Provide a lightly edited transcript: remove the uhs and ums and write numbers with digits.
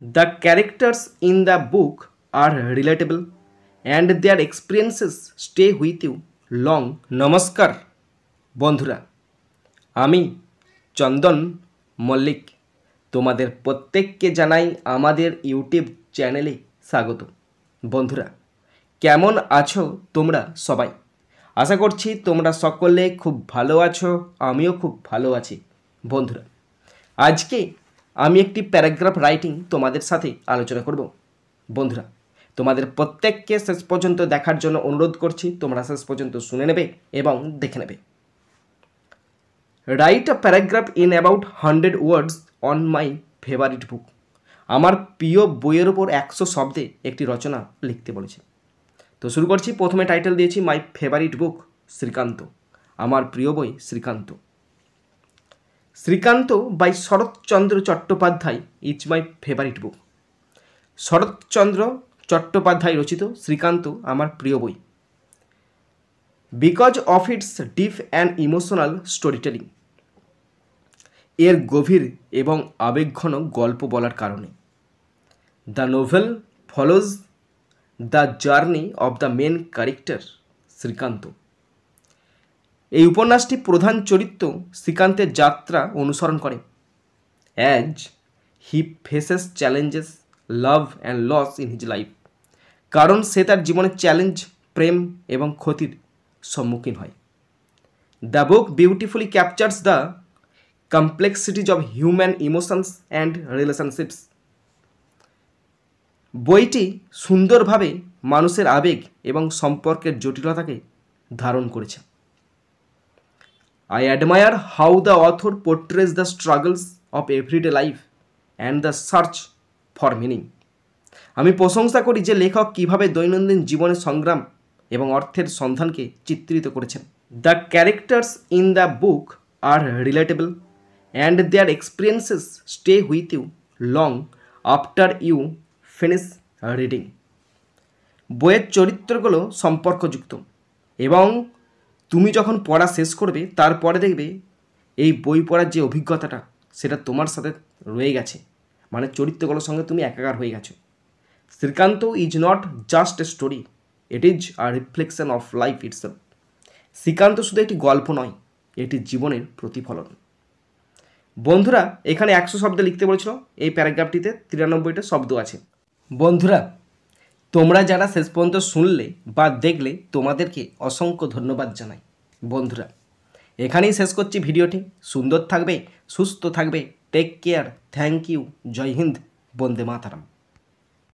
The characters in the book are relatable and their experiences stay with you long. নমস্কার বন্ধুরা, আমি চন্দন মল্লিক তোমাদের প্রত্যেককে জানাই আমাদের ইউটিউব চ্যানেলে স্বাগত। বন্ধুরা, কেমন আছো তোমরা সবাই? আশা করছি তোমরা সকলে খুব ভালো আছো, আমিও খুব ভালো আছি। বন্ধুরা, আজকে আমি একটি প্যারাগ্রাফ রাইটিং তোমাদের সাথে আলোচনা করব। বন্ধুরা, তোমাদের প্রত্যেককে শেষ পর্যন্ত দেখার জন্য অনুরোধ করছি, তোমরা শেষ পর্যন্ত শুনে নেবে এবং দেখে নেবে। Write a paragraph in about 100 words on my favourite বুক। আমার প্রিয় বইয়ের ওপর 100 শব্দে একটি রচনা লিখতে বলেছে। তো শুরু করছি। প্রথমে টাইটেল দিয়েছি মাই ফেভারিট বুক শ্রীকান্ত, আমার প্রিয় বই Srikanta. Srikanta by Saratchandra Chattopadhyay is my favourite book. Saratchandra Chattopadhyay রচিত শ্রীকান্ত আমার প্রিয় বই। Because of its deep and emotional story telling, এর গভীর এবং আবেগঘন গল্প বলার কারণে। The novel follows the journey of the main character Srikanta. এই উপন্যাসটি প্রধান চরিত্র শ্রীকান্তের যাত্রা অনুসরণ করে as he faces challenges, love and loss in his life. কারণ সে তার জীবনে চ্যালেঞ্জ, প্রেম এবং ক্ষতির সম্মুখীন হয়। The book beautifully captures the complexities of human emotions and relationships. বইটি সুন্দরভাবে মানুষের আবেগ এবং সম্পর্কের জটিলতাকে ধারণ করেছে। I admire how the author portrays the struggles of everyday life and the search for meaning. আমি প্রশংসা করি যে লেখক কীভাবে দৈনন্দিন জীবনের সংগ্রাম এবং অর্থের সন্ধানকে চিত্রিত করেছেন। The characters in the book are relatable and their experiences stay with you long after you finish reading. বইয়ের চরিত্রগুলো সম্পর্কযুক্ত এবং তুমি যখন পড়া শেষ করবে তারপরে দেখবে এই বই পড়ার যে অভিজ্ঞতাটা সেটা তোমার সাথে রয়ে গেছে, মানে চরিত্রগুলোর সঙ্গে তুমি একাকার হয়ে গেছো। Srikanta is not just a story, it is a reflection of life itself. Srikanta শুধু একটি গল্প নয়, এটি জীবনের প্রতিফলন। বন্ধুরা, এখানে 100 শব্দ লিখতে বলেছিল, এই প্যারাগ্রাফটিতে 93টা শব্দ আছে। বন্ধুরা, তোমরা যারা শেষ পর্যন্ত শুনলে বা দেখলে তোমাদেরকে অসংখ্য ধন্যবাদ জানাই। বন্ধুরা, এখানেই শেষ করছি ভিডিওটি। সুন্দর থাকবে, সুস্থ থাকবে, টেক কেয়ার, থ্যাংক ইউ, জয় হিন্দ, বন্দে মাতরম।